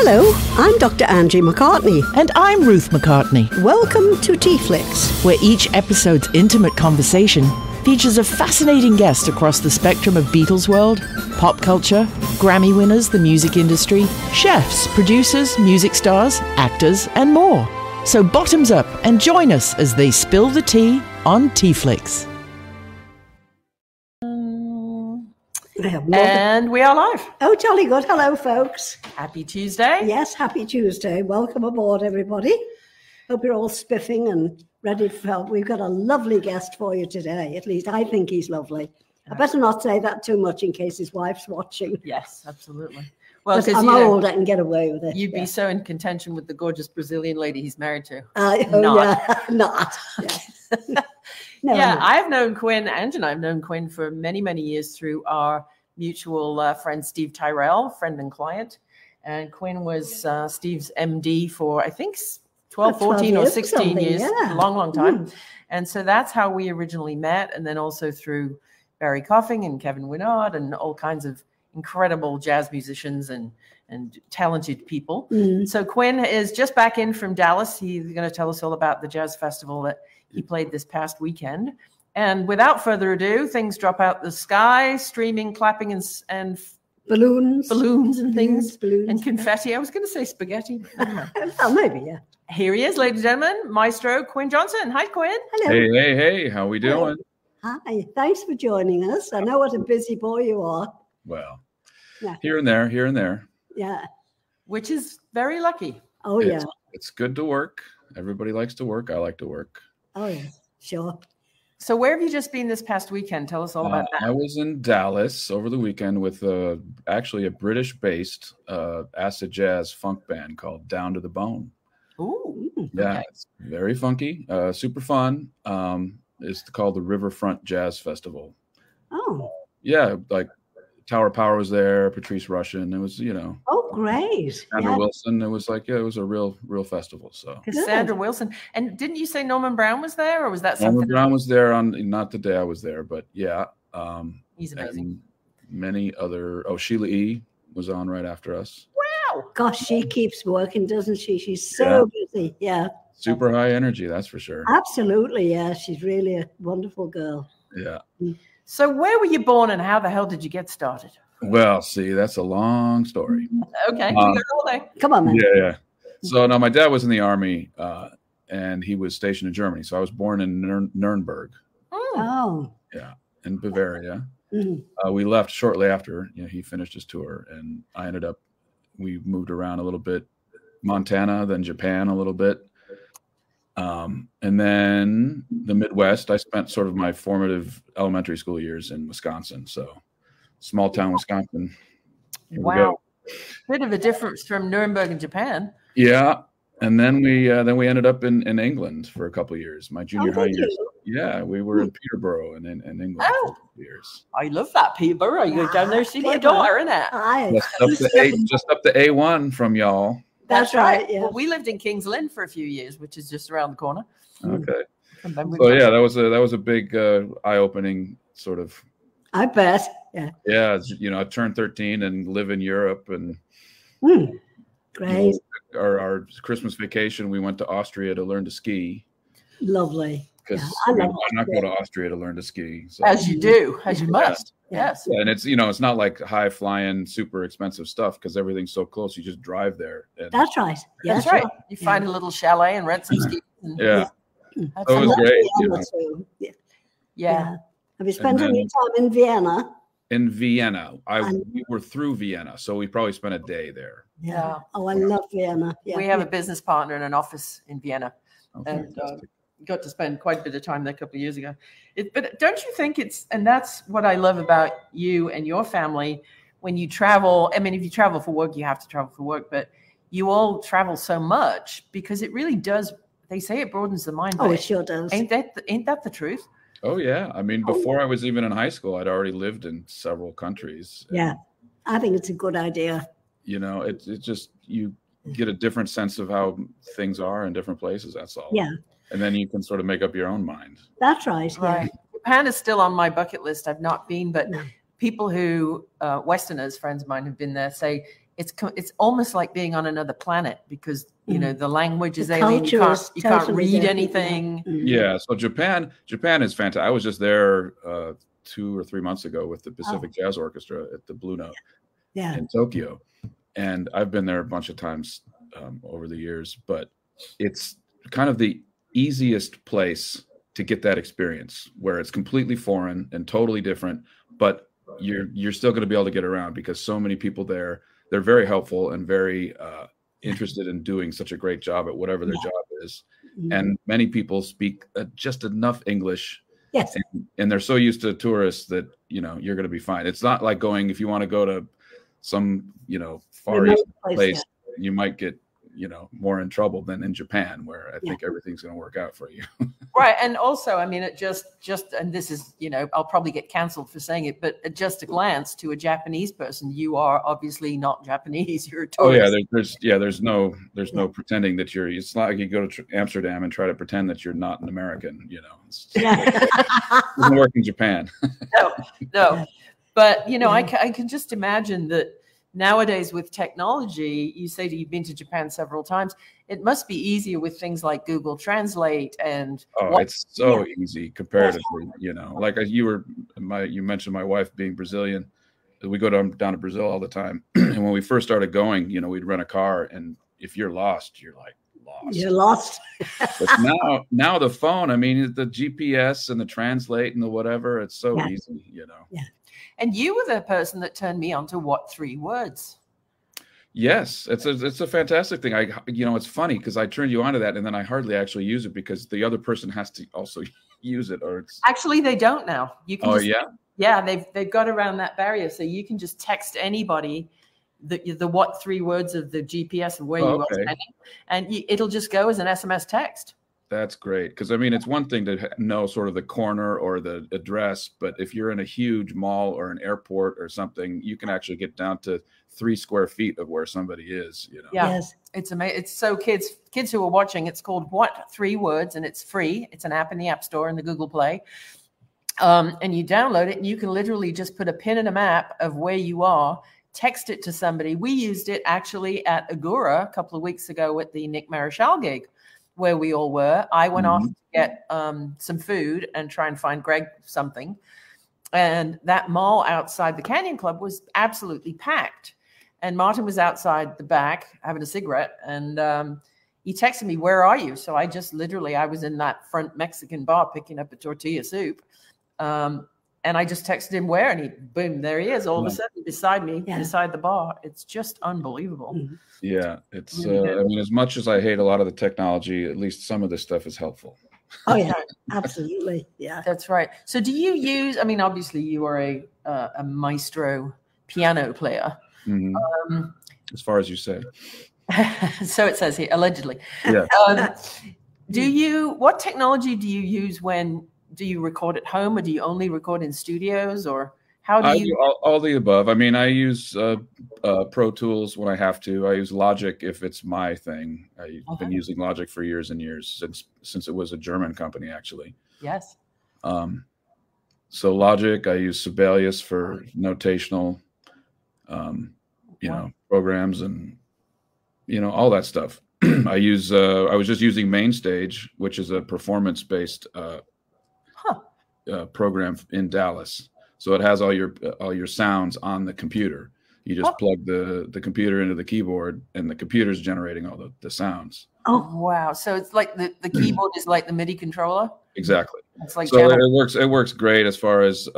Hello, I'm Dr. Angie McCartney. And I'm Ruth McCartney. Welcome to TeaFlix, where each episode's intimate conversation features a fascinating guest across the spectrum of Beatles world, pop culture, Grammy winners, the music industry, chefs, producers, music stars, actors, and more. So bottoms up and join us as they spill the tea on TeaFlix. And we are live. Oh, jolly good. Hello, folks. Happy Tuesday. Yes, happy Tuesday. Welcome aboard, everybody. Hope you're all spiffing and ready for help. We've got a lovely guest for you today. At least I think he's lovely. I better not say that too much in case his wife's watching. Yes, absolutely. Well, because I'm old, I can get away with it. You'd be so in contention with the gorgeous Brazilian lady he's married to. Not. Yeah. No, yeah, I've known Quinn, Angie and I've known Quinn for many, many years through our mutual friend, Steve Tyrell, friend and client. And Quinn was Steve's MD for, I think, 12, 14 or 16 years, a long, long time. And so that's how we originally met. And then also through Barry Coffing and Kevin Winard and all kinds of incredible jazz musicians and talented people. So Quinn is just back in from Dallas. He's going to tell us all about the jazz festival that he played this past weekend. And without further ado, things drop out the sky, streaming, clapping, and balloons and things, and confetti. I was going to say spaghetti. Oh, maybe, yeah. Here he is, ladies and gentlemen, Maestro Quinn Johnson. Hi, Quinn. Hello. Hey. How we doing? Hi. Thanks for joining us. I know what a busy boy you are. Well, here and there. Yeah. Which is very lucky. Oh, yeah. It's good to work. Everybody likes to work. I like to work. Oh, yeah. Sure. So where have you just been this past weekend? Tell us all about that. I was in Dallas over the weekend with actually a British-based acid jazz funk band called Down to the Bone. Ooh. Yeah, Okay. It's very funky, super fun. It's called the Riverfront Jazz Festival. Oh. Yeah, like Tower Power was there, Patrice Rushen. It was, Oh, great. Sandra Wilson. It was like, it was a real festival. So Cassandra Wilson. And didn't you say Norman Brown was there, or was that something? Norman Brown was there on, not the day I was there, but yeah. He's amazing. And many other, Sheila E. was on right after us. Wow. Gosh, she keeps working, doesn't she? She's so busy. Yeah. Super high energy, that's for sure. Absolutely, yeah. She's really a wonderful girl. Yeah. So where were you born and how the hell did you get started? Well, see, that's a long story. Okay. We got it all there. Come on, man. Yeah. So, no, my dad was in the Army, and he was stationed in Germany. So I was born in Nuremberg. Oh. Yeah, in Bavaria. Mm-hmm. We left shortly after he finished his tour, and we moved around a little bit, Montana, then Japan a little bit. And then the Midwest. I spent sort of my formative elementary school years in Wisconsin. So small town Wisconsin. Wow. Bit of a difference from Nuremberg and Japan. Yeah. And then we ended up in England for a couple of years, my junior high years. Yeah, we were in Peterborough and in England for a couple of years. I love that, Peterborough. You go down there to see my daughter, isn't it? Just up to A1 from y'all. That's right. Yeah. Well, we lived in Kings Lynn for a few years, which is just around the corner. Okay. So yeah, that was a big eye-opening sort of. I bet. Yeah. Yeah, I turned 13 and live in Europe, and great. Our Christmas vacation, we went to Austria to learn to ski. Lovely. Because I'm not going to Austria to learn to ski. So. As you do, as you must. Yes. Yeah, and it's not like high flying, super expensive stuff because everything's so close. You just drive there. That's right. Yeah, that's right. You find a little chalet and rent some skis. Yeah. It was great. Yeah. Have you spent any time in Vienna? In Vienna. We were through Vienna, so we probably spent a day there. Yeah. Oh, I love Vienna. Yeah. We have a business partner in an office in Vienna. And got to spend quite a bit of time there a couple of years ago. But don't you think and that's what I love about you and your family when you travel. I mean, if you travel for work, you have to travel for work, but you all travel so much because it really does. They say it broadens the mind. Oh, it sure does. Ain't that the truth? Oh, yeah. I mean, before I was even in high school, I'd already lived in several countries. Yeah. I think it's a good idea. It's just, you get a different sense of how things are in different places. That's all. Yeah. And then you can sort of make up your own mind. That's right. Right. Yeah. Japan is still on my bucket list. I've not been, but people who, Westerners, friends of mine who've been there, say it's almost like being on another planet because you know the language is The alien. You culture is can't totally read different, anything. Yeah. So Japan is fantastic. I was just there 2 or 3 months ago with the Pacific Jazz Orchestra at the Blue Note in Tokyo, and I've been there a bunch of times over the years. But it's kind of the easiest place to get that experience where it's completely foreign and totally different, but you're still going to be able to get around because so many people there. They're very helpful and very interested in doing such a great job at whatever their job is. And many people speak just enough English. Yes. And they're so used to tourists that, you know, you're going to be fine. It's not like going, if you want to go to some, you know, far east place, you might get, you know, more in trouble than in Japan, where I think everything's going to work out for you. Right. And also, I mean, it just, and this is, you know, I'll probably get canceled for saying it, but at just a glance to a Japanese person, you are obviously not Japanese. You're a tourist. Oh yeah. There's no pretending that it's not like you go to Amsterdam and try to pretend that you're not an American, you know, it doesn't work in Japan. No. But, you know, I can just imagine that nowadays with technology, you say that you've been to Japan several times. It must be easier with things like Google Translate and it's so easy comparatively. You know, like you mentioned my wife being Brazilian. We go down to Brazil all the time, and when we first started going, you know, we'd rent a car, and if you're lost, you're like lost. You're lost. But now the phone. I mean, the GPS and the Translate and the whatever. It's so easy. You know. Yeah. And you were the person that turned me on to What 3 Words? Yes, it's a fantastic thing. It's funny because I turned you onto that, and then I hardly actually use it because the other person has to also use it, or it's actually they don't now. You can yeah, they've got around that barrier, so you can just text anybody the What 3 Words of the GPS of where you are standing, and it'll just go as an SMS text. That's great. Because, I mean, it's one thing to know sort of the corner or the address, but if you're in a huge mall or an airport or something, you can actually get down to 3 square feet of where somebody is, you know. Yeah. Yes. It's amazing. It's so kids who are watching, it's called What 3 Words, and it's free. It's an app in the App Store and the Google Play. And you download it, and you can literally just put a pin in a map of where you are, text it to somebody. We used it actually at Agora a couple of weeks ago at the Nick Marichal gig, where we all were. I went off to get some food and try and find Greg something. And that mall outside the Canyon Club was absolutely packed. And Martin was outside the back having a cigarette. And he texted me, "Where are you?" So I just I was in that front Mexican bar picking up a tortilla soup. And I just texted him where, and boom, there he is all of a sudden beside me, beside the bar. It's just unbelievable. Yeah, it's, I mean, as much as I hate a lot of the technology, at least some of this stuff is helpful. Oh, yeah, absolutely. Yeah. That's right. So do you use, I mean, obviously you are a maestro piano player. Mm-hmm. As far as you say. So it says here, allegedly. Yeah. What technology do you use do you record at home, or do you only record in studios, or how do you? All the above. I mean, I use Pro Tools when I have to. I use Logic if it's my thing. I've been using Logic for years and years since it was a German company, actually. Yes. So Logic, I use Sibelius for notational, programs and, all that stuff. I was just using MainStage, which is a performance-based program in Dallas. So it has all your sounds on the computer. You just plug the computer into the keyboard, and the computer's generating all the sounds. Oh, wow. So it's like the keyboard is like the MIDI controller? Exactly. It's like it works great as far as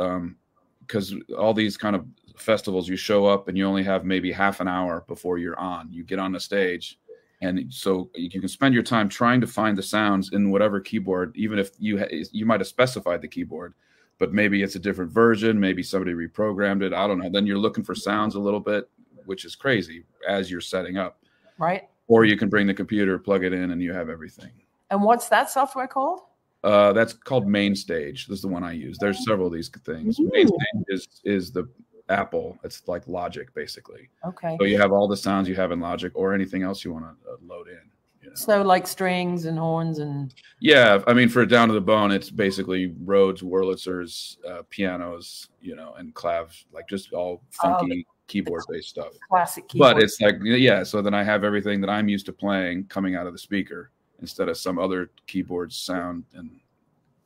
because all these kind of festivals, you show up and you only have maybe half an hour before you're on. You get on the stage, and so you can spend your time trying to find the sounds in whatever keyboard, even if you might have specified the keyboard, but maybe it's a different version. Maybe somebody reprogrammed it. I don't know. Then you're looking for sounds a little bit, which is crazy as you're setting up. Right. Or you can bring the computer, plug it in, and you have everything. And what's that software called? That's called MainStage. This is the one I use. There's several of these things. MainStage is the Apple. It's like Logic, basically. Okay. So you have all the sounds you have in Logic, or anything else you want to load in. So like strings and horns and. Yeah, I mean, for down to the bone, it's basically Rhodes, Wurlitzers, pianos, and clavs, like just all funky keyboard-based stuff. Classic keyboard. But it's like, yeah, so then I have everything that I'm used to playing coming out of the speaker instead of some other keyboard sound. And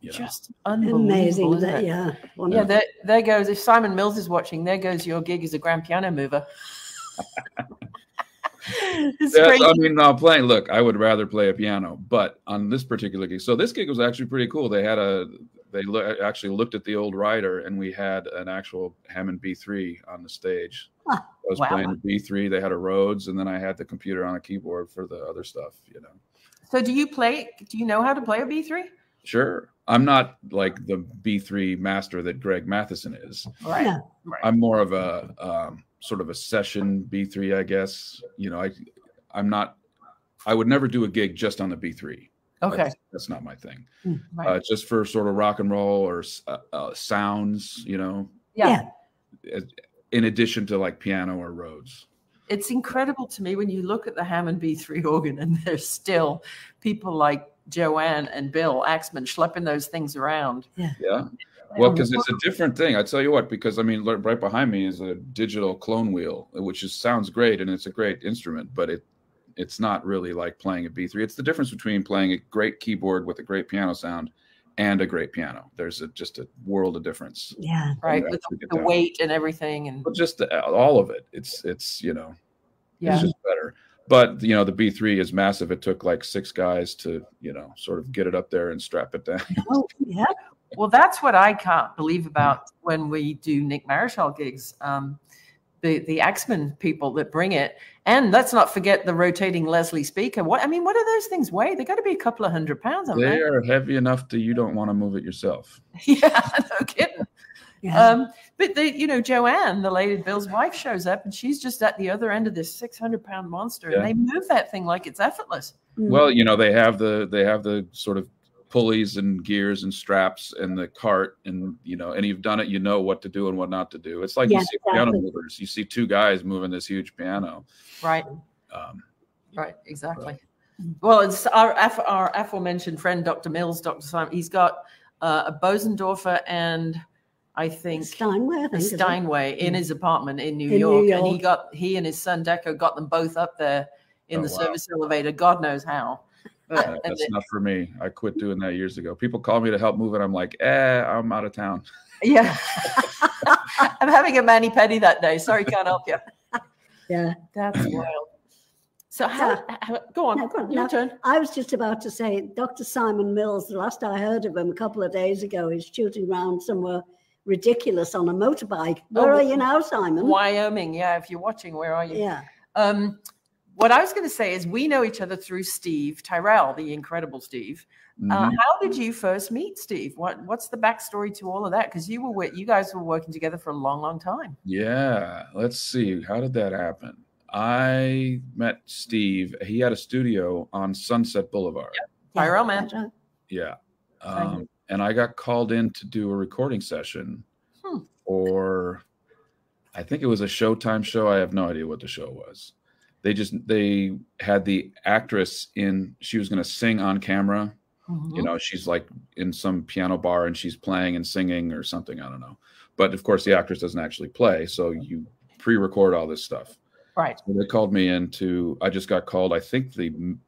just unbelievable. Amazing. That, yeah. Wonderful. Yeah, there goes, if Simon Mills is watching, there goes your gig as a grand piano mover. It's crazy. I mean, now playing, look, I would rather play a piano, but on this particular gig, so this gig was actually pretty cool. They actually looked at the old writer, and we had an actual Hammond B3 on the stage. Huh. I was playing the B3. They had a Rhodes, and then I had the computer on a keyboard for the other stuff, So do you know how to play a B3? Sure. I'm not like the B3 master that Greg Matheson is. Right. Yeah. Right. I'm more of a sort of a session B3, I guess. I would never do a gig just on the B3. Okay. That's not my thing. Right. Just for sort of rock and roll or sounds, Yeah. in addition to like piano or Rhodes. It's incredible to me when you look at the Hammond B3 organ, and there's still people like Joanne and Bill Axman schlepping those things around. Yeah. Well, because it's a different thing. I tell you what, because I mean, right behind me is a digital clone wheel, which sounds great and it's a great instrument, but it's not really like playing a B3. It's the difference between playing a great keyboard with a great piano sound and a great piano. There's just a world of difference. Yeah. Right. With the weight and everything, and just all of it. It's it's just better. But the B3 is massive. It took like 6 guys to sort of get it up there and strap it down. Oh, yeah. Well, that's what I can't believe about when we do Nick Marischal gigs. The Axman people that bring it, and let's not forget the rotating Leslie speaker. What do those things weigh? They got to be a couple of 100 pounds. They are heavy enough that you don't want to move it yourself. Yeah, no kidding. Yeah. But Joanne, the lady Bill's wife, shows up, and she's just at the other end of this 600-pound monster, and they move that thing like it's effortless. Well, they have the sort of pulleys and gears and straps and the cart, and and you've done it, what to do and what not to do. It's like you see piano movers. You see 2 guys moving this huge piano. Right. Right. Exactly. Well, it's our aforementioned friend, Dr. Mills, Dr. Simon. He's got a Bosendorfer and I think Steinway in his apartment in New York. And he and his son Deco got them both up there in the service elevator. God knows how. But, that's not for me. I quit doing that years ago. People call me to help move it. I'm like, I'm out of town. Yeah. I'm having a mani-pedi that day. Sorry, can't help you. Yeah. That's wild. So go on. Your turn. I was just about to say, Dr. Simon Mills, the last I heard of him a couple of days ago, is shooting around somewhere ridiculous on a motorbike. Where are you now, Simon? Wyoming. Yeah, if you're watching, where are you? Yeah. What I was going to say is we know each other through Steve Tyrell, the incredible Steve. How did you first meet Steve? What's the backstory to all of that? Because you guys were working together for a long, long time. Yeah. Let's see. How did that happen? I met Steve. He had a studio on Sunset Boulevard. Yeah. Tyrell, man. Yeah. And I got called in to do a recording session for, I think it was a Showtime show. I have no idea what the show was. They had the actress in, she was going to sing on camera. She's like in some piano bar and she's playing and singing or something. I don't know. But of course the actress doesn't actually play. So you pre-record all this stuff. Right. So they called me I just got called. I think the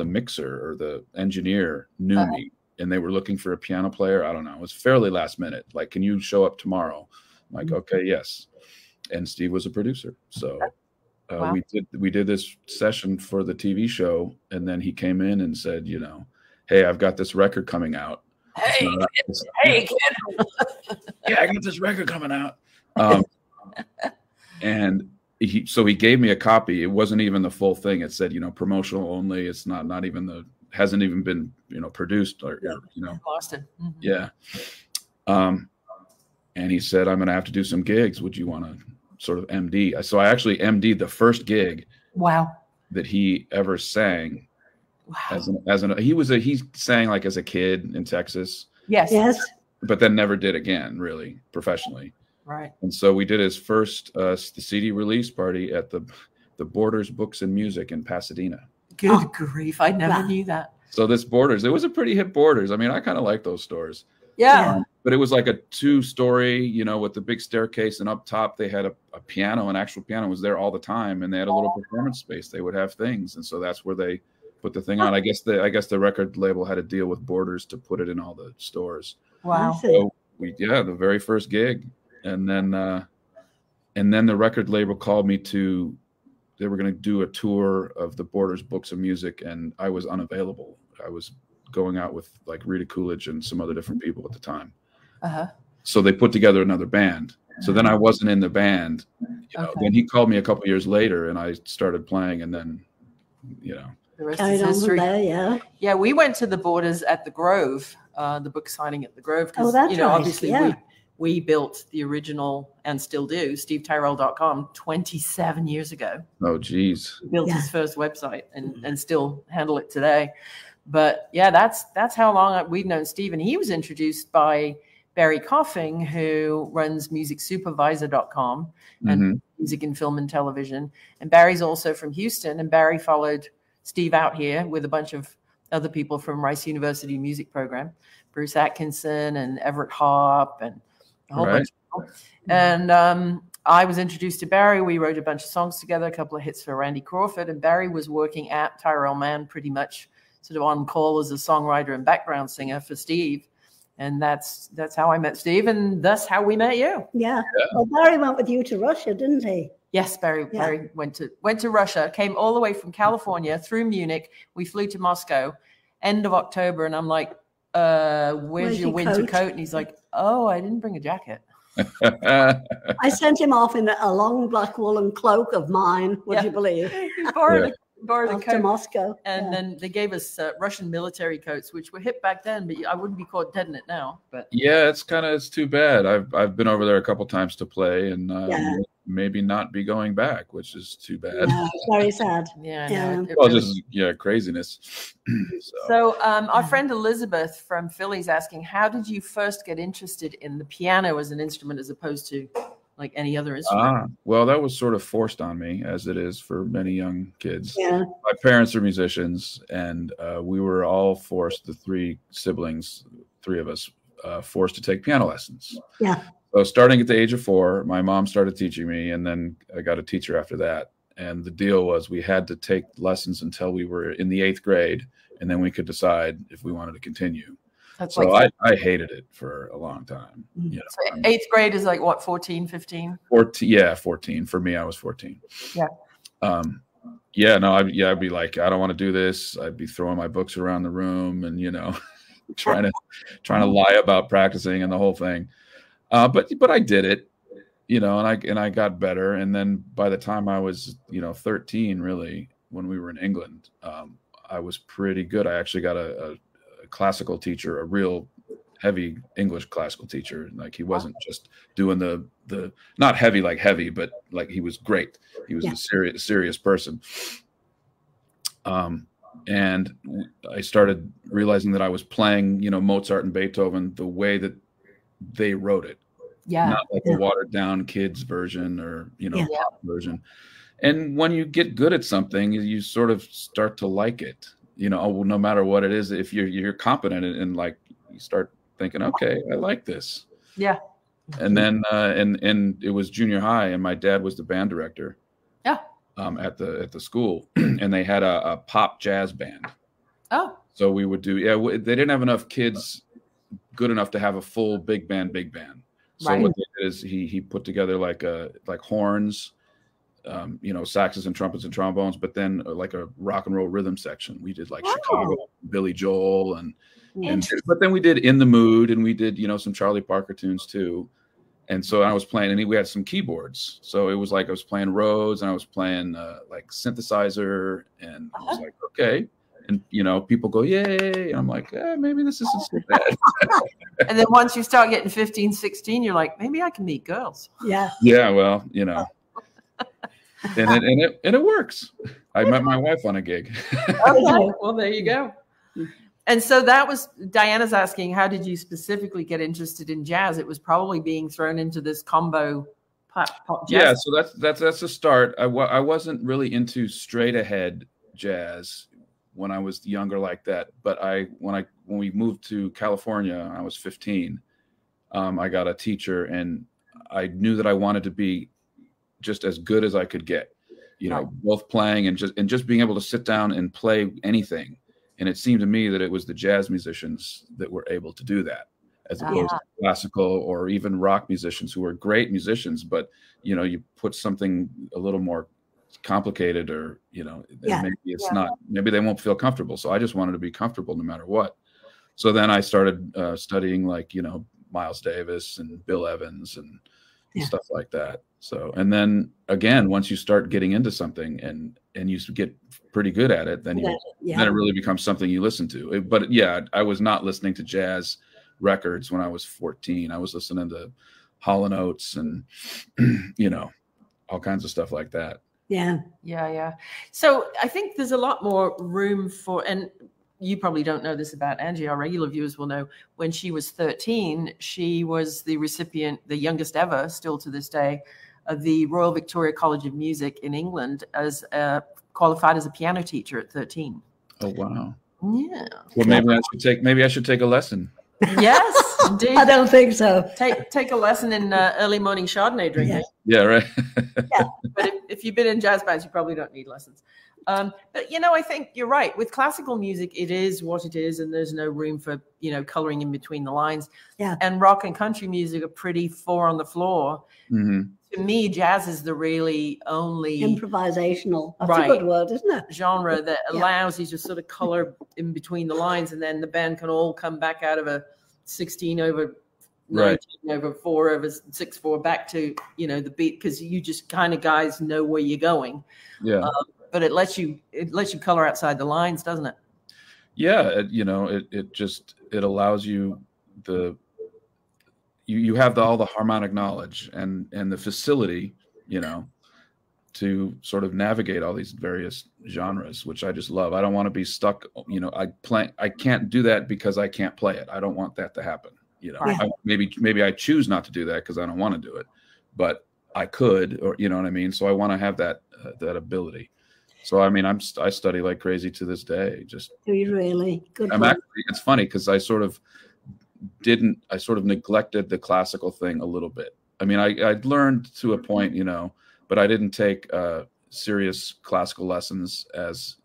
mixer or the engineer knew me and they were looking for a piano player. I don't know. It was fairly last minute. Like, can you show up tomorrow? I'm like, okay, yes. And Steve was a producer. So we did this session for the TV show, and then he came in and said, hey, I've got this record coming out. Hey, kid. Yeah, I got this record coming out. And he gave me a copy. It wasn't even the full thing. It said, promotional only. It's not even hasn't even been, produced or. Boston. Mm-hmm. Yeah. And he said, I'm going to have to do some gigs. Would you want to sort of MD? So I actually MD'd the first gig. Wow. That he ever sang. Wow. He sang like as a kid in Texas. Yes. But then never did again, really, professionally. Right. And so we did his first the CD release party at the Borders Books and Music in Pasadena. Good grief. I never knew that. So this Borders, it was a pretty hip Borders. I mean, I kind of like those stores. Yeah. But it was like a 2-story, you know, with the big staircase, and up top they had a piano. An actual piano was there all the time, and they had a little performance space. They would have things, and so that's where they put the thing on. I guess the record label had to deal with Borders to put it in all the stores. Wow. So the very first gig, and then the record label called me they were going to do a tour of the Borders books of music, and I was unavailable. I was going out with like Rita Coolidge and some other different people at the time. So they put together another band. So then I wasn't in the band. You know, Then he called me a couple years later, and I started playing, and then, you know, the rest is history. There, yeah, we went to the Borders at the Grove, the book signing at the Grove. Oh, that's you know, right. Obviously we built the original, and still do, SteveTyrell.com 27 years ago. Oh, geez. He built his first website and still handle it today. But yeah, that's how long we've known Steve. And he was introduced by Barry Coffing, who runs MusicSupervisor.com and Music in Film and Television. And Barry's also from Houston, and Barry followed Steve out here with a bunch of other people from Rice University music program, Bruce Atkinson and Everett Harp and a whole bunch of people. And I was introduced to Barry. We wrote a bunch of songs together, a couple of hits for Randy Crawford, and Barry was working at Tyrell Mann pretty much sort of on call as a songwriter and background singer for Steve. And that's how I met Steve, and that's how we met you. Yeah. Well, Barry went with you to Russia, didn't he? Yes, Barry went to Russia, came all the way from California through Munich. We flew to Moscow end of October, and I'm like, where's your winter coat? And he's like, oh, I didn't bring a jacket. I sent him off in a long black woolen cloak of mine, would you believe? He borrowed a coat to Moscow. And then they gave us Russian military coats, which were hip back then, but I wouldn't be caught dead in it now. But yeah, it's too bad. I've been over there a couple times to play, and maybe not be going back, which is too bad. Yeah, it's very sad. Craziness. So our friend Elizabeth from Philly is asking, how did you first get interested in the piano as an instrument as opposed to like any other instrument? Well, that was sort of forced on me, as it is for many young kids. Yeah. My parents are musicians, and we were all forced, the three of us, forced to take piano lessons. Yeah. So starting at the age of 4, my mom started teaching me, and then I got a teacher after that. And the deal was we had to take lessons until we were in the 8th grade, and then we could decide if we wanted to continue. I hated it for a long time. You know, so 8th grade is like what, 14, 15? 14. Yeah, 14. For me, I was 14. Yeah. I'd be like, I don't want to do this. I'd be throwing my books around the room and, you know, trying to lie about practicing and the whole thing. But I did it, you know, and I got better. And then by the time I was, 13, really, when we were in England, I was pretty good. I actually got a classical teacher, a real heavy English classical teacher. Like, he wasn't just doing the not heavy like heavy, but like he was great. He was a serious person. And I started realizing that I was playing, Mozart and Beethoven the way that they wrote it. Yeah. Not like a watered down kids version or, pop version. And when you get good at something, you sort of start to like it, no matter what it is. If you're competent and like, you start thinking, okay, I like this. Yeah. And then, and it was junior high, and my dad was the band director. Yeah. At the school, and they had a pop jazz band. Oh. So we would do, they didn't have enough kids good enough to have a full big band. So what they did is he put together like horns, saxes and trumpets and trombones, but then like a rock and roll rhythm section. We did like Chicago, Billy Joel, and but then we did In the Mood, and we did some Charlie Parker tunes too. And so I was playing, and we had some keyboards. So it was like I was playing Rhodes, and I was playing like synthesizer, and I was like, okay. And people go, yay. And I'm like, maybe this isn't so bad. And then once you start getting 15, 16, you're like, maybe I can meet girls. Yeah. Yeah, well, and it works. I met my wife on a gig. Okay. Well, there you go. And so that was, Diana's asking, how did you specifically get interested in jazz? It was probably being thrown into this combo pop jazz. Yeah, so that's a start. I wasn't really into straight ahead jazz. when I was younger like that. But when we moved to California, I was 15. I got a teacher, and I knew that I wanted to be just as good as I could get, you know, both playing and just being able to sit down and play anything. And it seemed to me that it was the jazz musicians that were able to do that, as opposed to classical or even rock musicians who were great musicians, but, you know, you put something a little more complicated, or, you know, maybe it's not, maybe they won't feel comfortable. So I just wanted to be comfortable no matter what. So then I started studying, like, you know, Miles Davis and Bill Evans and stuff like that. So, and then again, once you start getting into something and you get pretty good at it, then then it really becomes something you listen to. But yeah, I was not listening to jazz records when I was 14. I was listening to Hall & Oates and, you know, all kinds of stuff like that. Yeah. So I think there's a lot more room for, and you probably don't know this about Angie, our regular viewers will know, when she was 13, she was the recipient, the youngest ever, still to this day, of the Royal Victoria College of Music in England, as qualified as a piano teacher at 13. Oh, wow. Yeah. Well, maybe I should take a lesson. Yes, indeed. I don't think so. Take a lesson in early morning Chardonnay drinking. Yeah, right. But if you've been in jazz bands, you probably don't need lessons. But, you know, I think you're right. With classical music, it is what it is, and there's no room for, you know, coloring in between the lines. Yeah. And rock and country music are pretty four on the floor. Mm-hmm. To me, jazz is the really only improvisational. That's a good word, isn't it? Genre that allows you to sort of color in between the lines, and then the band can all come back out of a 16 over 19 over 4 over 6/4 back to, you know, the beat, because you just kind of guys know where you're going. Yeah. But it lets you color outside the lines, doesn't it? Yeah, you know, it allows you you have all the harmonic knowledge and the facility, you know, to sort of navigate all these various genres, which I just love. I don't want to be stuck, you know, I can't do that because I can't play it. I don't want that to happen. You know, maybe I choose not to do that because I don't want to do it, but I could, or, you know what I mean? So I want to have that ability. So, I mean, I study like crazy to this day. Just, do you really? Good. It's funny because I sort of neglected the classical thing a little bit. I mean, I learned to a point, you know, but I didn't take serious classical lessons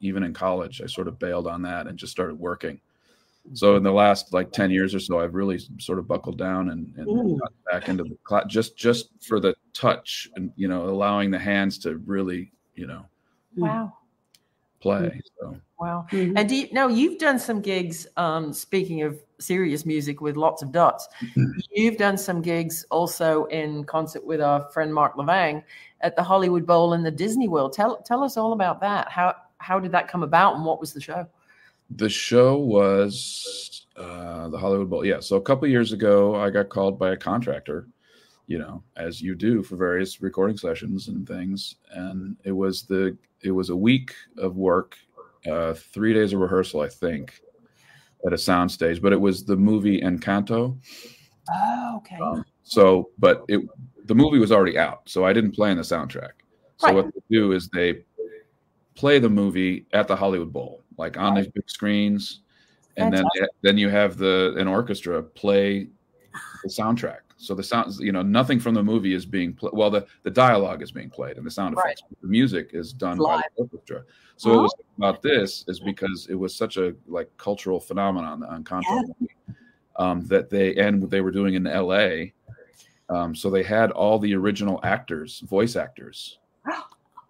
even in college. I sort of bailed on that and just started working. So in the last like 10 years or so, I've really sort of buckled down and got back into the class just for the touch and, you know, allowing the hands to really, you know, play. So. Wow. And you've done some gigs, speaking of serious music with lots of dots, you've done some gigs also in concert with our friend Mark Levang at the Hollywood Bowl in the Disney World. Tell us all about that. How did that come about, and what was the show? The show was the Hollywood Bowl. Yeah. So a couple of years ago, I got called by a contractor, you know, as you do for various recording sessions and things. And it was a week of work, 3 days of rehearsal, I think, at a soundstage. But it was the movie Encanto. Oh, okay. The movie was already out, so I didn't play in the soundtrack. So what they do is they play the movie at the Hollywood Bowl, like on these big screens, and then you have an orchestra play the soundtrack. So the sounds, you know, nothing from the movie is being played. Well, the dialogue is being played and the sound effects. The music is done by the orchestra. So it was about this is because it was such a like cultural phenomenon, the Encanto movie, that they were doing in LA. So they had all the original actors, voice actors,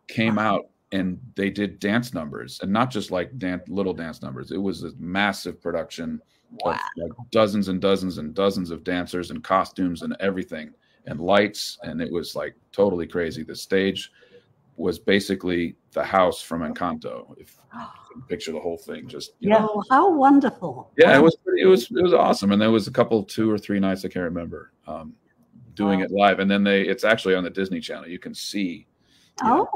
came out and they did dance numbers, and not just like little dance numbers. It was a massive production. Of like dozens and dozens and dozens of dancers and costumes and everything and lights, and it was like totally crazy. The stage was basically the house from Encanto. If you can picture the whole thing, just you know. How wonderful! Yeah, it was awesome, and there was a couple 2 or 3 nights I can't remember doing it live, and then it's actually on the Disney Channel. You can see. You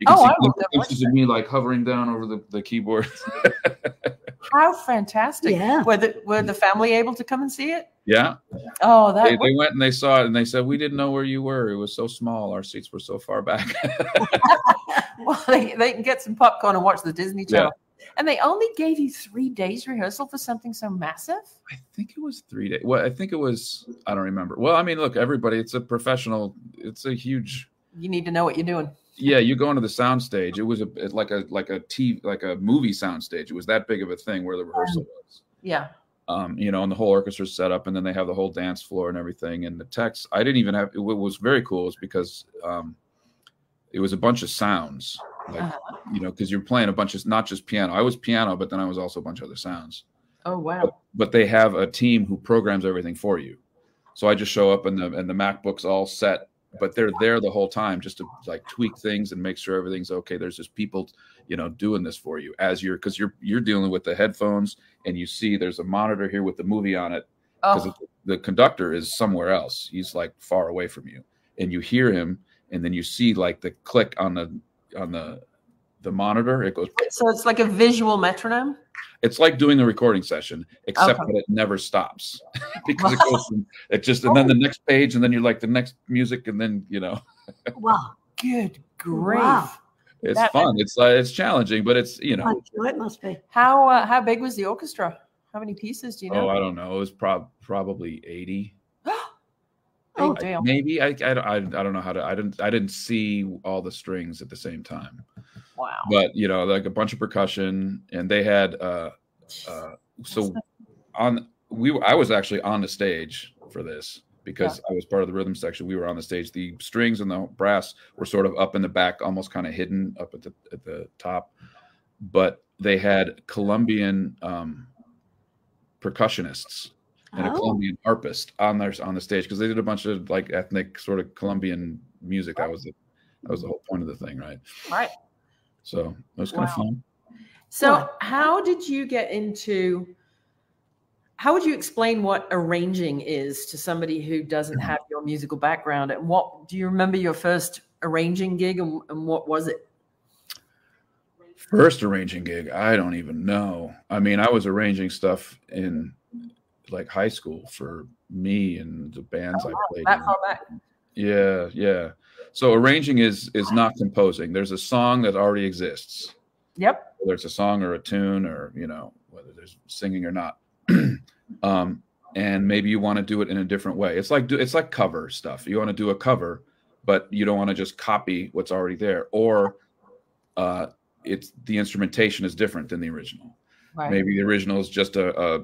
can see pictures of me like hovering down over the keyboard. How fantastic! Yeah, were the family able to come and see it? Yeah. Oh, they went and they saw it and they said, we didn't know where you were. It was so small. Our seats were so far back. Well, they can get some popcorn and watch the Disney Channel. And they only gave you 3 days rehearsal for something so massive? I think it was 3 days. Well, I think it was, I don't remember. Well, I mean, look, everybody, it's a professional, it's a huge. You need to know what you're doing. Yeah, you go into the sound stage. It was like a movie sound stage. It was that big of a thing where the rehearsal was. Yeah. And the whole orchestra's set up, and then they have the whole dance floor and everything. And the text, I didn't even have. It was very cool, is because it was a bunch of sounds, like because you're playing a bunch of, not just piano. I was piano, but then I was also a bunch of other sounds. Oh wow! But they have a team who programs everything for you. So I just show up, and the MacBook's all set, but they're there the whole time just to like tweak things and make sure everything's okay. There's just people, doing this for you as because you're dealing with the headphones, and you see there's a monitor here with the movie on it, because the conductor is somewhere else. He's like far away from you, and you hear him, and then you see like the click on the monitor. It goes. So it's like a visual metronome. It's like doing a recording session, except that it never stops because it goes from and then the next page, and then you're like the next music, and then Wow! Good grief! Wow. It's fun. It's challenging, but it's I'm sure it must be. How big was the orchestra? How many pieces do you know? Oh, I don't know. It was probably 80. Big deal. Maybe I don't know how to. I didn't see all the strings at the same time. Wow. But like a bunch of percussion, and they had I was actually on the stage for this because I was part of the rhythm section. We were on the stage. The strings and the brass were sort of up in the back, almost kind of hidden up at the top. But they had Colombian percussionists and a Colombian harpist on the stage, because they did a bunch of like ethnic sort of Colombian music. That was the whole point of the thing, right? Right. So it was kind of fun. So how would you explain what arranging is to somebody who doesn't have your musical background? And what do you remember your first arranging gig, and what was it? First arranging gig, I don't even know. I mean, I was arranging stuff in like high school for me and the bands I played that in. far back. Yeah. So arranging is not composing. There's a song that already exists. Yep. Whether it's a song or a tune, or whether there's singing or not. And maybe you want to do it in a different way. It's like cover stuff. You want to do a cover, but you don't want to just copy what's already there. Or it's the instrumentation is different than the original. Right. Maybe the original is just a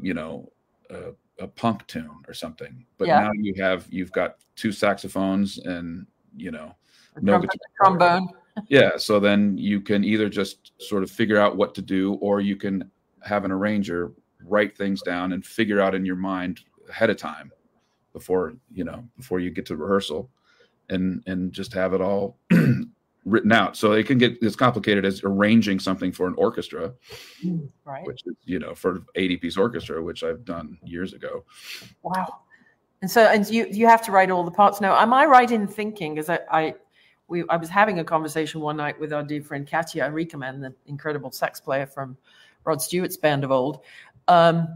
punk tune or something, but now you've got 2 saxophones and no trombone. Yeah, so then you can either just sort of figure out what to do, or you can have an arranger write things down and figure out in your mind ahead of time before you get to rehearsal, and just have it all written out. So it can get as complicated as arranging something for an orchestra, right? Which is for 80-piece orchestra, which I've done years ago. Wow. And you have to write all the parts. Now, am I right in thinking, because I was having a conversation one night with our dear friend Katia Riekemann, the incredible sax player from Rod Stewart's band of old, and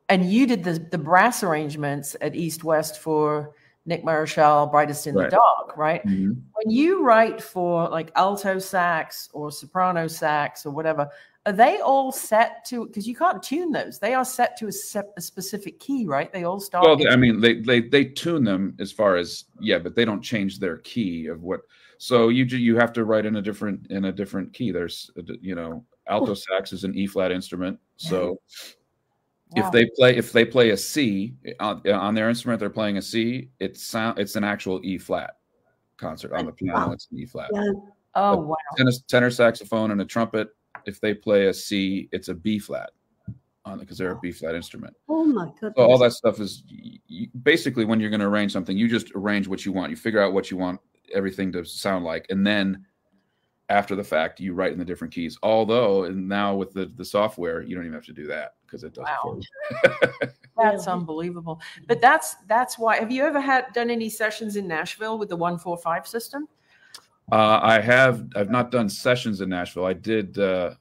you did the brass arrangements at East West for Nick Marichal, Brightest in the Dark, right? Mm-hmm. When you write for like alto sax or soprano sax or whatever, are they all set to, because you can't tune those, they are set to a specific key, right? They all start. Well, I mean, they tune them as far as, but they don't change their key of what. So you have to write in a different key. There's, alto sax is an E flat instrument. So if they play a C on their instrument, they're playing a C. It's an actual E flat concert. On the piano, it's an E flat. Yeah. Oh, wow. Tenor saxophone and a trumpet, if they play a C, it's a B flat because they're a B flat instrument. Oh my goodness. So all that stuff is basically, when you're going to arrange something, you just arrange what you want. You figure out what you want everything to sound like, and then after the fact, you write in the different keys. Although, and now with the software, you don't even have to do that because it does it for you. That's unbelievable. But that's why. Have you ever done any sessions in Nashville with the 1-4-5 system? I've not done sessions in Nashville. I did. I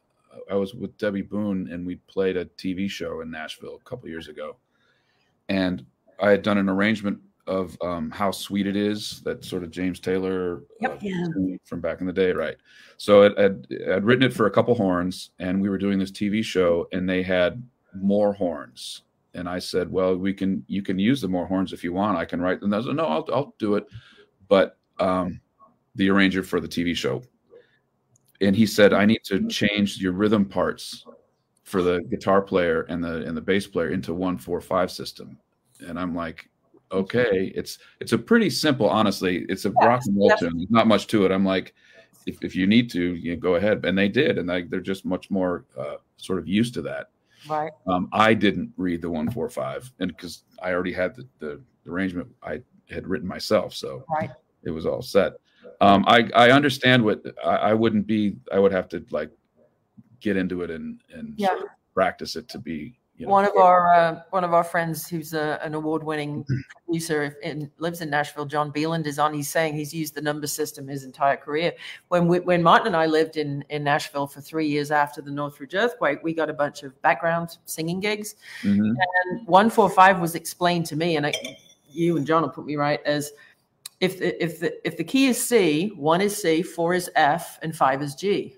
was with Debby Boone, and we played a TV show in Nashville a couple years ago, and I had done an arrangement of How Sweet It Is, that sort of James Taylor from back in the day, right? So I'd written it for a couple horns, and we were doing this TV show, and they had more horns. And I said, well, you can use the more horns if you want. I can write them. I said, no, I'll do it. But the arranger for the TV show, and he said, I need to change your rhythm parts for the guitar player and the bass player into 1-4-5 system. And I'm like, okay, it's a pretty simple, honestly. It's a rock and roll tune. There's not much to it. I'm like, if you need to, you go ahead. And they did, and they're just much more sort of used to that. Right. I didn't read the 1-4-5, and because I already had the arrangement I had written myself, so it was all set. I understand what I wouldn't be. I would have to like get into it and sort of practice it to be. One of our friends who's an award-winning producer lives in Nashville, John Beeland, is on. He's saying he's used the number system his entire career. When Martin and I lived in Nashville for 3 years after the Northridge earthquake, we got a bunch of background singing gigs, and 1-4-5 was explained to me, and you and John will put me right, as if the key is C, 1 is C, 4 is F, and 5 is G.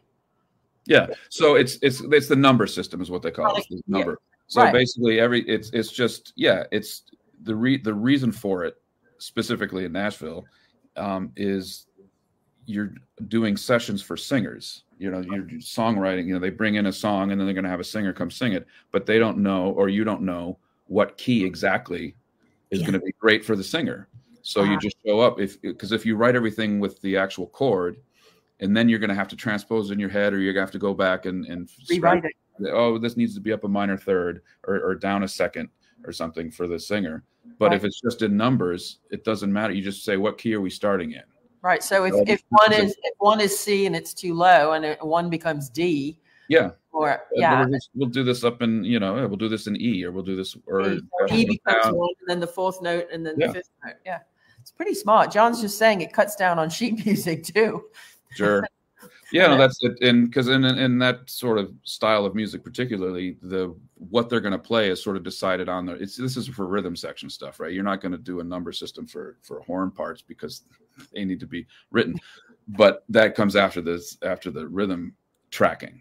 Yeah, so it's the number system is what they call it. The number. So basically, it's the reason for it specifically in Nashville is you're doing sessions for singers. You're songwriting. They bring in a song and then they're going to have a singer come sing it, but they don't know, or you don't know what key exactly is going to be great for the singer. So you just show up because if you write everything with the actual chord, and then you're going to have to transpose it in your head, or you're going to have to go back and rewrite it. Oh, this needs to be up a minor third or down a second or something for the singer. But if it's just in numbers, it doesn't matter. You just say, what key are we starting in? Right. So if one is C and it's too low, and one becomes D. We'll do this up in, we'll do this in E, or we'll do this, or E becomes one, and then the fourth note, and then the fifth note. Yeah. It's pretty smart. John's just saying it cuts down on sheet music too. Sure. Yeah, no, that's it. And because in that sort of style of music, particularly, what they're going to play is sort of decided on this is for rhythm section stuff, right? You're not going to do a number system for horn parts because they need to be written. But that comes after the rhythm tracking.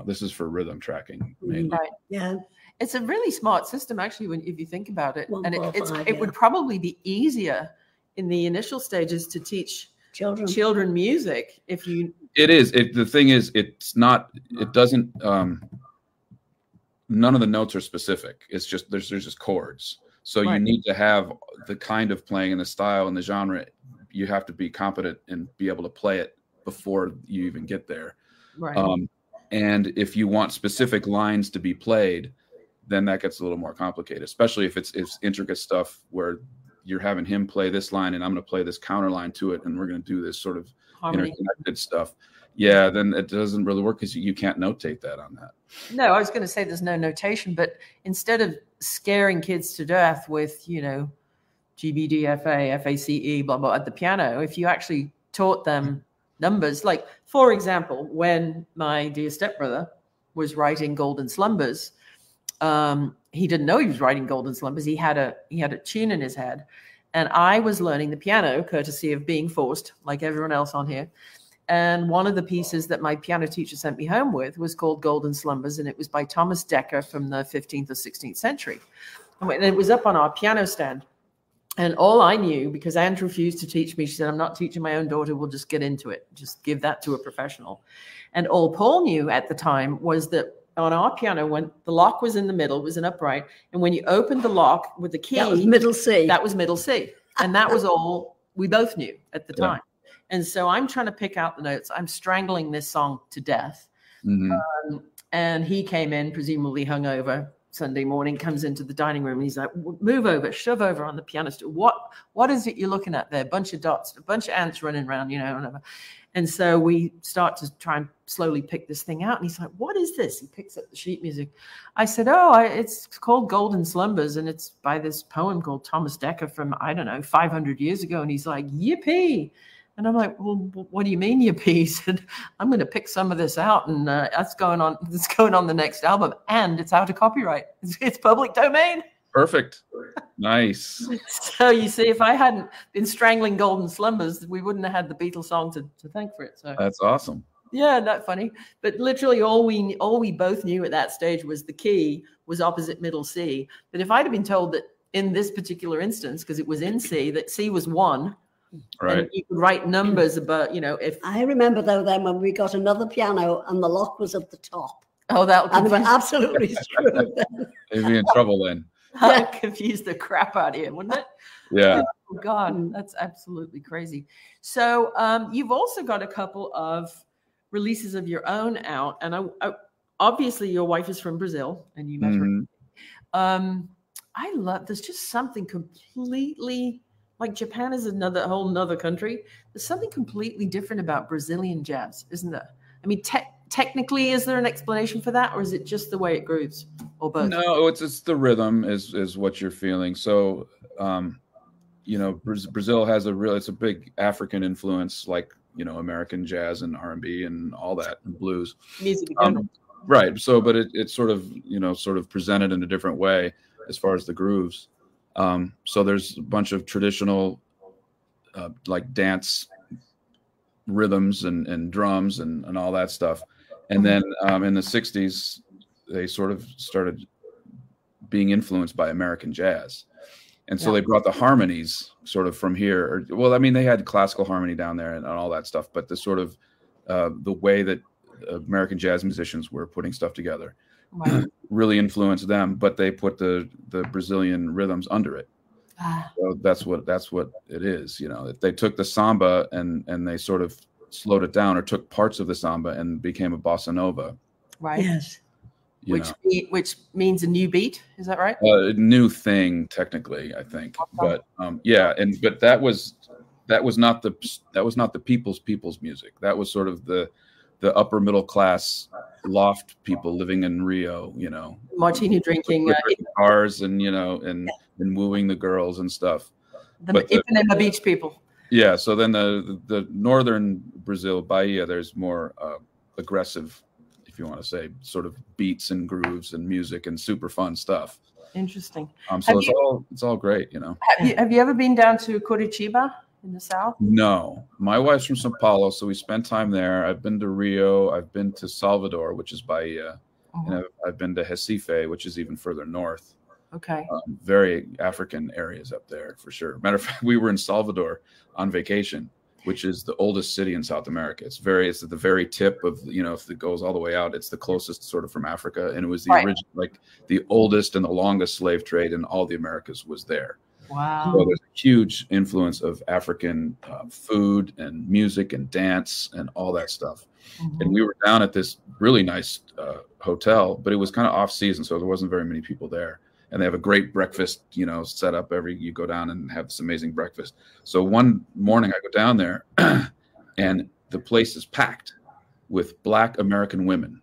This is for rhythm tracking mainly. Right. Yeah. It's a really smart system, actually, if you think about it. And it would probably be easier in the initial stages to teach children music if you. It is. The thing is, it's not. It doesn't. None of the notes are specific. It's just there's just chords. So you need to have the kind of playing and the style and the genre. You have to be competent and be able to play it before you even get there. Right. And if you want specific lines to be played, then that gets a little more complicated. Especially if it's intricate stuff where you're having him play this line and I'm going to play this counter line to it, and we're going to do this sort of interconnected stuff. Yeah, then it doesn't really work because you can't notate that on that. No, I was going to say there's no notation, but instead of scaring kids to death with, G, B, D, F, A, F, A, C, E, blah, blah, at the piano, if you actually taught them numbers, like, for example, when my dear stepbrother was writing Golden Slumbers, he didn't know he was writing Golden Slumbers. He had a tune in his head, and I was learning the piano, courtesy of being forced, like everyone else on here. And one of the pieces that my piano teacher sent me home with was called Golden Slumbers, and it was by Thomas Dekker from the 15th or 16th century. And it was up on our piano stand. And all I knew, because Anne refused to teach me, she said, I'm not teaching my own daughter, we'll just get into it. Just give that to a professional. And all Paul knew at the time was that on our piano, when the lock was in the middle, it was an upright, and when you opened the lock with the key, that was middle C. That was middle C. And that was all we both knew at the time. And so I'm trying to pick out the notes. I'm strangling this song to death. Mm-hmm. And he came in, presumably hungover, Sunday morning, comes into the dining room, and he's like, move over, shove over on the piano stool. What is it you're looking at there? A bunch of dots, a bunch of ants running around, whatever. And so we start to try and slowly pick this thing out. And he's like, what is this? He picks up the sheet music. I said, it's called Golden Slumbers, and it's by this poem called Thomas Dekker from, 500 years ago. And he's like, yippee. And I'm like, well, what do you mean, yippee? He said, I'm going to pick some of this out, and that's going on the next album, and it's out of copyright. It's public domain. Perfect. Nice. So you see, if I hadn't been strangling golden slumbers, we wouldn't have had the Beatles song to thank for it. So That's awesome. yeah, not funny. But literally all we both knew at that stage was the key was opposite middle C. But if I'd have been told that in this particular instance, because it was in C, that C was 1, right? And you could write numbers about, if I remember though then when we got another piano and the lock was at the top. that'll And we were confuse, absolutely screwed then. They'd be in trouble then. that'll confuse the crap out of you, wouldn't it? Yeah. Oh God, that's absolutely crazy. So you've also got a couple of releases of your own out, and I obviously your wife is from Brazil, and you met her. I love. There's just something completely like Japan is whole nother country. There's something completely different about Brazilian jazz, isn't there? I mean, technically, is there an explanation for that, or is it just the way it grooves, or both? No, it's the rhythm is what you're feeling. So, Brazil has it's a big African influence, like American jazz and R&B and all that, and blues Music in general. right. So, but it's sort of presented in a different way as far as the grooves. So there's a bunch of traditional like dance rhythms and drums and all that stuff. And then in the 60s, they sort of started being influenced by American jazz. And so they brought the harmonies sort of from here. They had classical harmony down there and all that stuff, but the sort of the way that American jazz musicians were putting stuff together really influenced them, but they put the Brazilian rhythms under it. So that's what it is. They took the samba and they sort of slowed it down, or took parts of the samba and became a bossa nova. Right. Yes. Which means a new beat. Is that right? A new thing, technically, I think. But but that was not the people's music. That was sort of the upper middle class loft people living in Rio. Martini drinking, cars, and and wooing the girls and stuff. The Ipanema Beach people. Yeah. So then the northern Brazil, Bahia, there's more aggressive, if you want to say, sort of beats and grooves and music and super fun stuff. Interesting. So it's all great, Have you ever been down to Curitiba in the south? No, my wife's from Sao Paulo, so we spent time there. I've been to Rio. I've been to Salvador, which is Bahia, and I've been to Recife, which is even further north. Okay. Very African areas up there for sure. Matter of fact, we were in Salvador on vacation, which is the oldest city in South America. It's at the very tip of, if it goes all the way out, it's the closest sort of from Africa. And it was the original, like the oldest and the longest slave trade in all the Americas was there. Wow. So there's a huge influence of African food and music and dance and all that stuff. And we were down at this really nice hotel, but it was kind of off season, so there wasn't very many people there. And they have a great breakfast, set up you go down and have this amazing breakfast. So one morning I go down there and the place is packed with Black American women.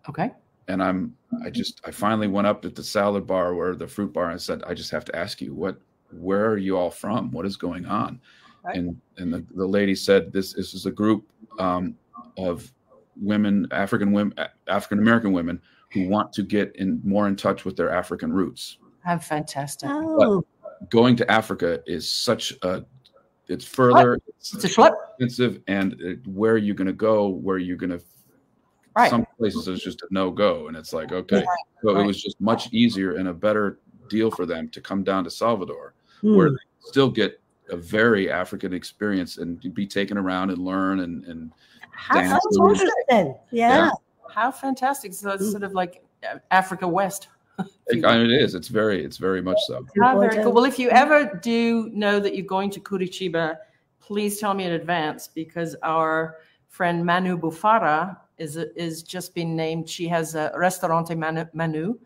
Okay. And I finally went up at the salad bar or the fruit bar and I said, I just have to ask you, where are you all from? What is going on? Right. And the lady said, this is a group of women, African American women, who want to get more in touch with their African roots. How fantastic. Oh. But going to Africa is it's further, it's expensive, and where are you going to go? Where are you going to? Right. Some places it's just a no-go, and it's like, okay. So it was just much easier and a better deal for them to come down to Salvador, where they still get a very African experience and be taken around and learn and dance. Yeah. How fantastic! So it's sort of like Africa West. It is. It's very much so. Very cool. Well, if you ever do know that you're going to Curitiba, please tell me in advance, because our friend Manu Bufara is just been named. She has a Restaurante Manu.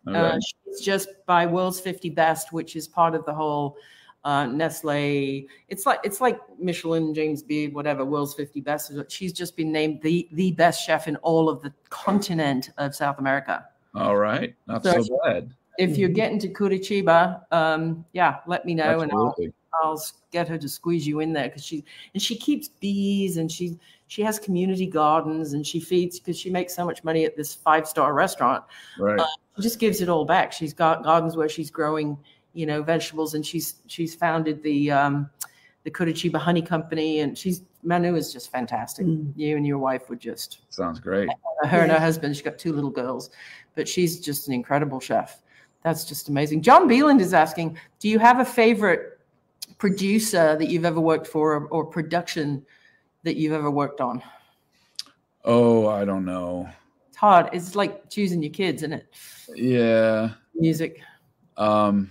She's just by World's 50 Best, which is part of the whole Nestle. It's like Michelin, James Beard, whatever, World's 50 Best. She's just been named the best chef in all of the continent of South America. All right, not so bad. If you're getting to Curitiba, let me know. Absolutely. I'll get her to squeeze you in there because she keeps bees, and she has community gardens, and she feeds, because she makes so much money at this 5-star restaurant. Right. She just gives it all back. She's got gardens where she's growing, vegetables, and she's founded the Curitiba Honey Company, and Manu is just fantastic. You and your wife would just sounds great. Her and her husband, she's got 2 little girls, but she's just an incredible chef. That's just amazing. John Beeland is asking, do you have a favorite producer that you've ever worked for, or production that you've ever worked on? Oh, I don't know. It's hard. It's like choosing your kids, isn't it? Yeah. Music. I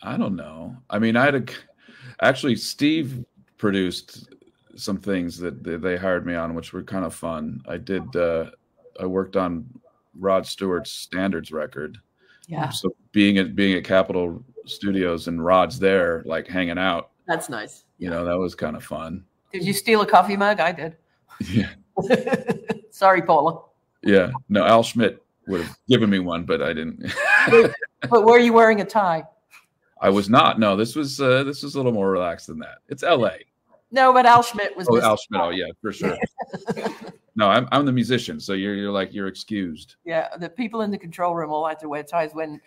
don't know. I mean, actually, Steve produced some things that they hired me on, which were kind of fun. I worked on Rod Stewart's Standards record. Yeah. So being at Capitol Studios and Rod's there, like hanging out. That's nice. That was kind of fun. Did you steal a coffee mug? I did. Yeah. Sorry, Paula. Yeah. No, Al Schmidt would have given me one, but I didn't. But were you wearing a tie? I was not. No, this was a little more relaxed than that. It's L.A. No, but Al Schmidt was. Oh, Al Schmidt. Oh, yeah, for sure. No, I'm the musician, so you're excused. Yeah, the people in the control room all had to wear ties. When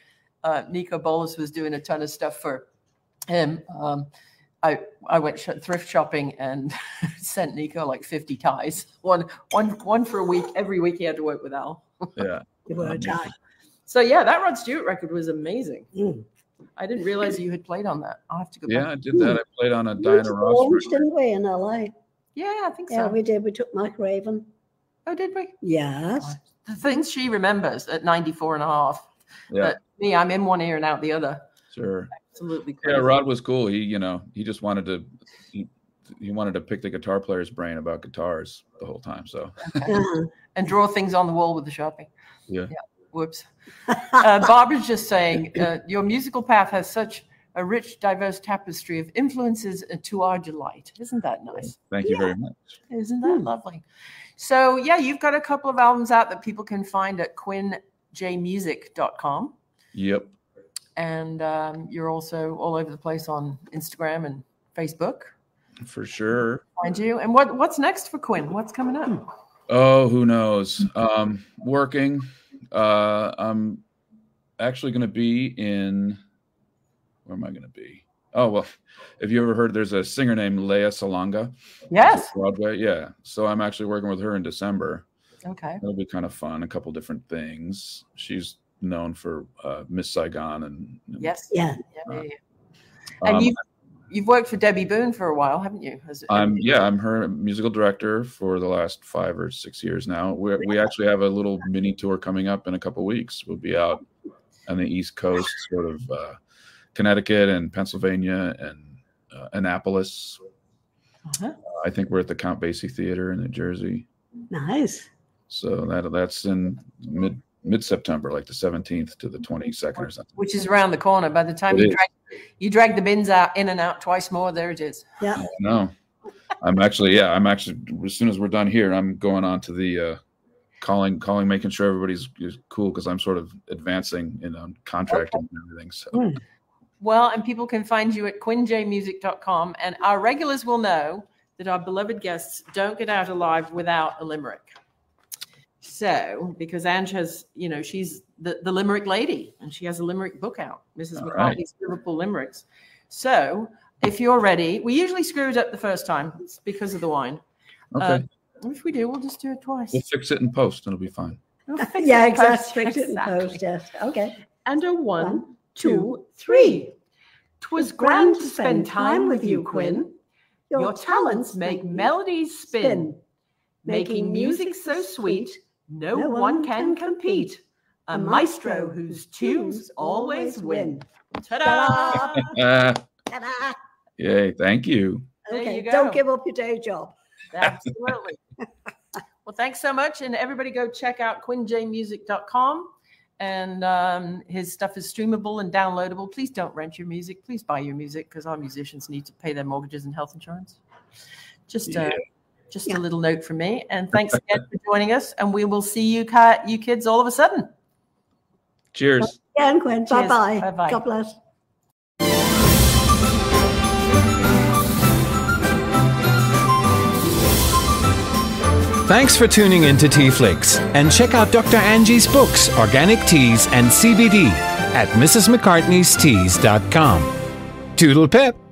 Nico Bolas was doing a ton of stuff for him, I went thrift shopping and sent Nico like 50 ties. One for a week. Every week he had to work with Al. Yeah. You wear a tie. So yeah, that Rod Stewart record was amazing. I didn't realize you had played on that. I'll have to go back. Yeah, I did that. I played on a Diana Ross record. Didn't we, in LA? Yeah, I think so. Yeah, we did. We took Mike Raven. Oh, did we? Yes. The things she remembers at 94 and a half. Yeah. But me, I'm in one ear and out the other. Sure. Absolutely crazy. Yeah, Rod was cool. He just wanted to he wanted to pick the guitar player's brain about guitars the whole time. So and draw things on the wall with the Sharpie. Yeah. Whoops. Barbara's just saying, your musical path has such a rich, diverse tapestry of influences to our delight. Isn't that nice? Thank you very much. Isn't that lovely? So, yeah, you've got a couple of albums out that people can find at quinnjmusic.com. Yep. And you're also all over the place on Instagram and Facebook. For sure. Find you. And what's next for Quinn? What's coming up? Oh, who knows? Working. I'm actually going to be in. Where am I going to be? Oh, well, have you ever heard there's a singer named Lea Salonga? Yes. Broadway. Yeah. So I'm actually working with her in December. Okay. That'll be kind of fun. A couple different things. She's known for Miss Saigon and yes. Yeah. And you've worked for Debby Boone for a while, haven't you? I'm her musical director for the last 5 or 6 years now. We actually have a little mini tour coming up in a couple of weeks. We'll be out on the East Coast, sort of Connecticut and Pennsylvania and Annapolis. I think we're at the Count Basie Theater in New Jersey. Nice. So that's in mid-September, like the 17th to the 22nd or something. Which is around the corner. By the time you drag the bins out in and out twice more, there it is. Yeah. No. I'm actually as soon as we're done here, I'm going on to the calling, making sure everybody's cool, because I'm sort of advancing in contracting and everything. So. Well, and people can find you at quinnjmusic.com, and our regulars will know that our beloved guests don't get out alive without a limerick. So, because Ange has, she's the limerick lady, and she has a limerick book out, Mrs. McCartney's Liverpool Limericks. So, if you're ready, we usually screw it up the first time. It's because of the wine. Okay. If we do, we'll just do it twice. We'll fix it in post, and it'll be fine. Yeah, exactly. Fix it in post, yes. Okay. And a 1, 2, 3. 'Twas grand to spend time with you, Quinn. Your talents make melodies spin, making music so sweet, no one can compete. A maestro whose tunes always win. Ta-da! Ta-da! Yay, thank you. Okay, don't give up your day job. Absolutely. Well, thanks so much. And everybody go check out quinnjmusic.com. And his stuff is streamable and downloadable. Please don't rent your music. Please buy your music, because our musicians need to pay their mortgages and health insurance. Just a little note from me. And thanks again for joining us. And we will see you kids all of a sudden. Cheers. Yeah, and Quinn. Bye-bye. Bye-bye. God bless. Thanks for tuning in to TeaFlix, and check out Dr. Angie's books, Organic Teas and CBD, at mrsmccartneysteas.com. Toodle pip!